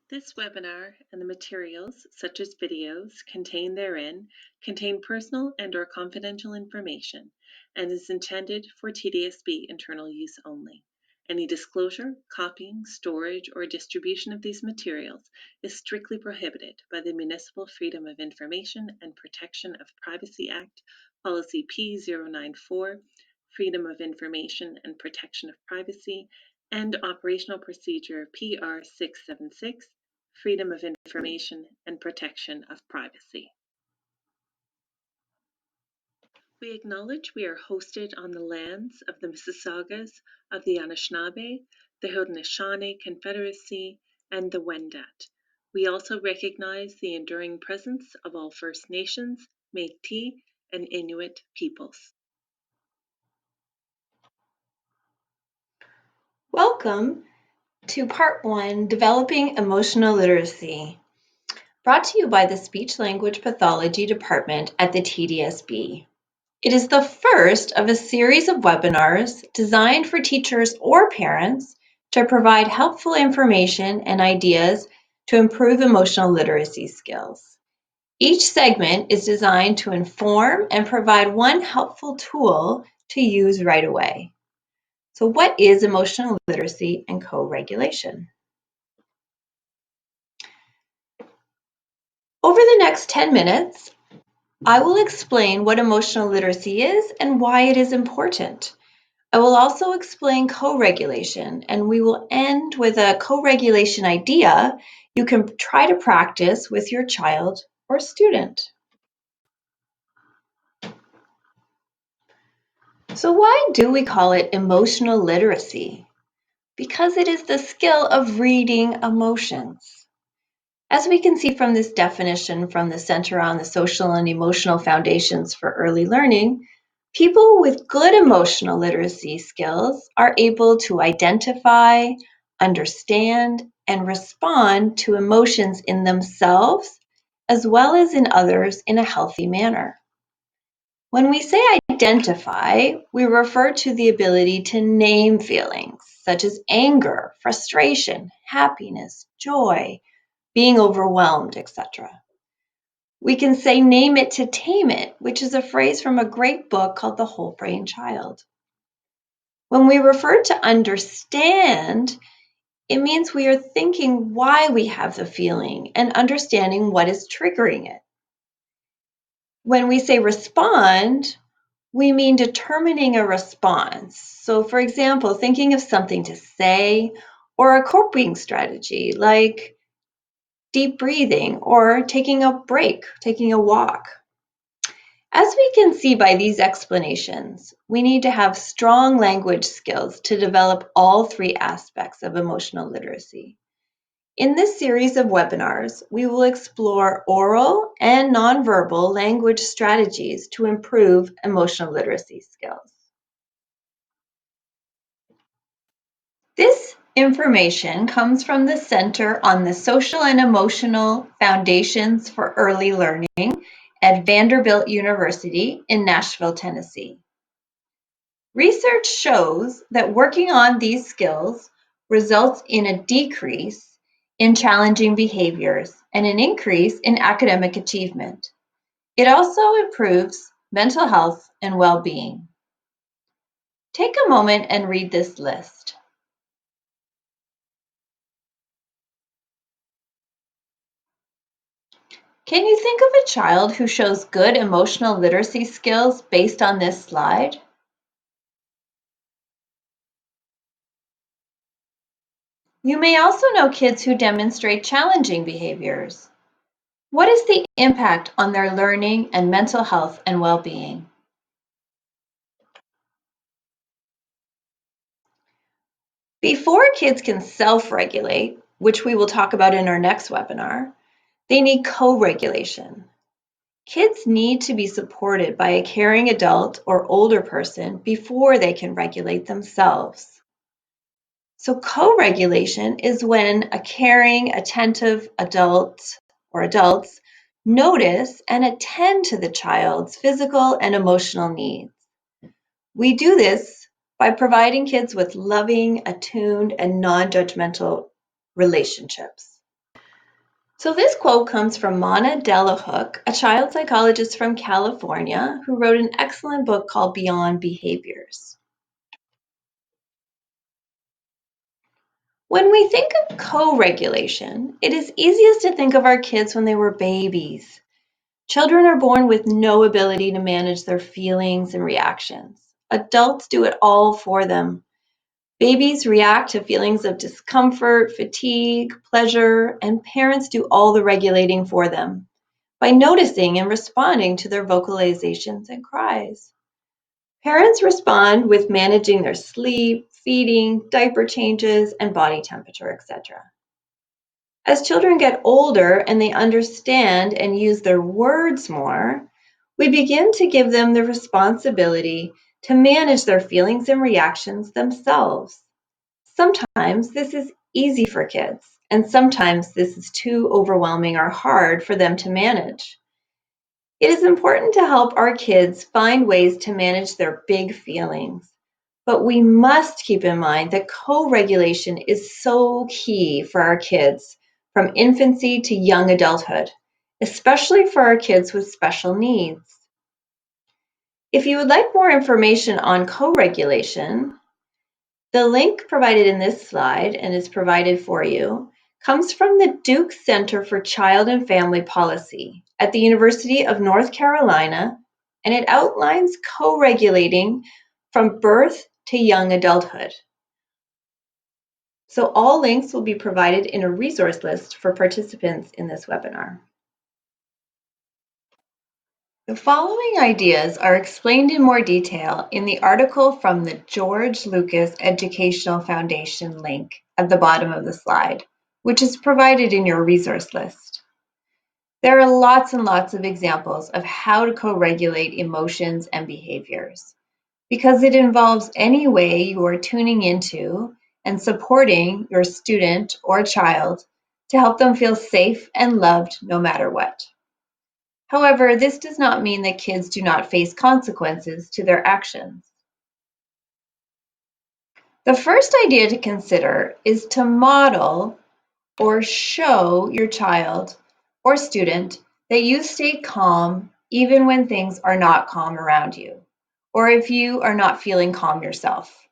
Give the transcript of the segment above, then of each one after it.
This webinar and the materials, such as videos contained therein, contain personal and/or confidential information and is intended for TDSB internal use only. Any disclosure, copying, storage, or distribution of these materials is strictly prohibited by the Municipal Freedom of Information and Protection of Privacy Act, Policy P094, Freedom of Information and Protection of Privacy, and Operational Procedure PR676, Freedom of Information and Protection of Privacy. We acknowledge we are hosted on the lands of the Mississaugas of the Anishinaabe, the Haudenosaunee Confederacy, and the Wendat. We also recognize the enduring presence of all First Nations, Métis, and Inuit peoples. Welcome to Part 1, Developing Emotional Literacy, brought to you by the Speech Language Pathology Department at the TDSB. It is the first of a series of webinars designed for teachers or parents to provide helpful information and ideas to improve emotional literacy skills. Each segment is designed to inform and provide one helpful tool to use right away. So what is emotional literacy and co-regulation? Over the next 10 minutes, I will explain what emotional literacy is and why it is important. I will also explain co-regulation, and we will end with a co-regulation idea you can try to practice with your child or student. So why do we call it emotional literacy? Because it is the skill of reading emotions. As we can see from this definition from the Center on the Social and Emotional Foundations for Early Learning, people with good emotional literacy skills are able to identify, understand, and respond to emotions in themselves as well as in others in a healthy manner. When we say identify, we refer to the ability to name feelings such as anger, frustration, happiness, joy, being overwhelmed, etc. We can say name it to tame it, which is a phrase from a great book called The Whole Brain Child. When we refer to understand, it means we are thinking why we have the feeling and understanding what is triggering it. When we say respond, we mean determining a response. So, for example, thinking of something to say or a coping strategy like deep breathing or taking a break, taking a walk. As we can see by these explanations, we need to have strong language skills to develop all three aspects of emotional literacy. In this series of webinars, we will explore oral and nonverbal language strategies to improve emotional literacy skills. This information comes from the Center on the Social and Emotional Foundations for Early Learning at Vanderbilt University in Nashville, Tennessee. Research shows that working on these skills results in a decrease in challenging behaviors and an increase in academic achievement. It also improves mental health and well-being. Take a moment and read this list. Can you think of a child who shows good emotional literacy skills based on this slide? You may also know kids who demonstrate challenging behaviors. What is the impact on their learning and mental health and well-being? Before kids can self-regulate, which we will talk about in our next webinar, they need co-regulation. Kids need to be supported by a caring adult or older person before they can regulate themselves. So co-regulation is when a caring, attentive adult or adults notice and attend to the child's physical and emotional needs. We do this by providing kids with loving, attuned, and non-judgmental relationships. So this quote comes from Mana Delahook, a child psychologist from California who wrote an excellent book called Beyond Behaviors. When we think of co-regulation, it is easiest to think of our kids when they were babies. Children are born with no ability to manage their feelings and reactions. Adults do it all for them. Babies react to feelings of discomfort, fatigue, pleasure, and parents do all the regulating for them by noticing and responding to their vocalizations and cries. Parents respond with managing their sleep, feeding, diaper changes, and body temperature, etc. As children get older and they understand and use their words more, we begin to give them the responsibility to manage their feelings and reactions themselves. Sometimes this is easy for kids, and sometimes this is too overwhelming or hard for them to manage. It is important to help our kids find ways to manage their big feelings, but we must keep in mind that co-regulation is so key for our kids from infancy to young adulthood, especially for our kids with special needs. If you would like more information on co-regulation, the link provided in this slide and is provided for you comes from the Duke Center for Child and Family Policy at the University of North Carolina, and it outlines co-regulating from birth to young adulthood. So all links will be provided in a resource list for participants in this webinar. The following ideas are explained in more detail in the article from the George Lucas Educational Foundation link at the bottom of the slide, which is provided in your resource list. There are lots and lots of examples of how to co-regulate emotions and behaviors, because it involves any way you are tuning into and supporting your student or child to help them feel safe and loved no matter what. However, this does not mean that kids do not face consequences to their actions. The first idea to consider is to model or show your child or student that you stay calm even when things are not calm around you, or if you are not feeling calm yourself.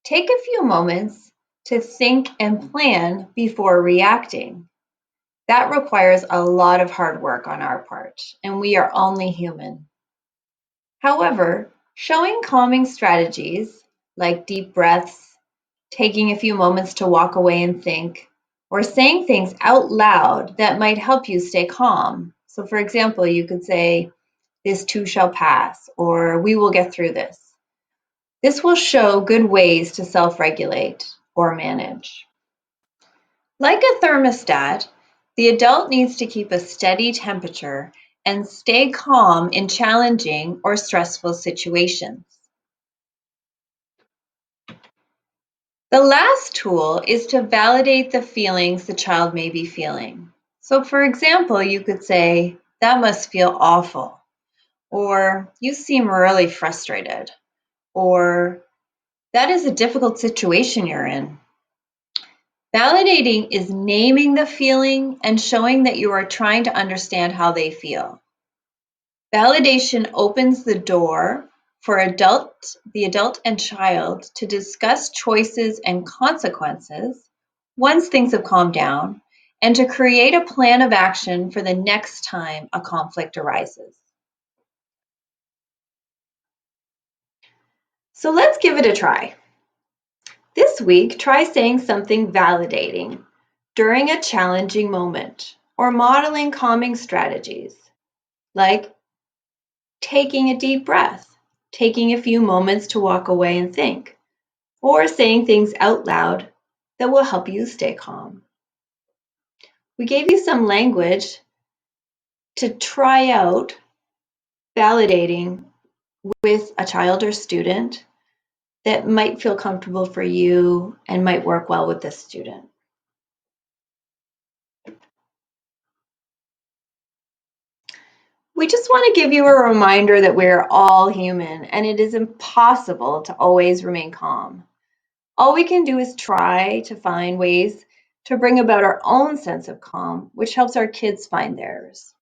Take a few moments to think and plan before reacting. That requires a lot of hard work on our part, and we are only human. However, showing calming strategies like deep breaths, taking a few moments to walk away and think, or saying things out loud that might help you stay calm. So, for example, you could say, "This too shall pass," or "We will get through this." This will show good ways to self-regulate or manage. Like a thermostat, the adult needs to keep a steady temperature and stay calm in challenging or stressful situations. The last tool is to validate the feelings the child may be feeling. So, for example, you could say, "That must feel awful," or "You seem really frustrated," or "That is a difficult situation you're in." Validating is naming the feeling and showing that you are trying to understand how they feel. Validation opens the door for the adult and child to discuss choices and consequences once things have calmed down, and to create a plan of action for the next time a conflict arises. So let's give it a try. This week, try saying something validating during a challenging moment, or modeling calming strategies, like taking a deep breath, taking a few moments to walk away and think, or saying things out loud that will help you stay calm. We gave you some language to try out validating with a child or student that might feel comfortable for you and might work well with this student. We just want to give you a reminder that we're all human and it is impossible to always remain calm. All we can do is try to find ways to bring about our own sense of calm, which helps our kids find theirs.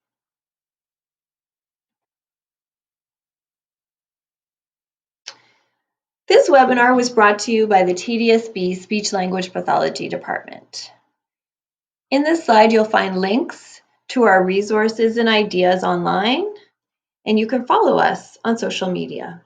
This webinar was brought to you by the TDSB Speech Language Pathology Department. In this slide, you'll find links to our resources and ideas online, and you can follow us on social media.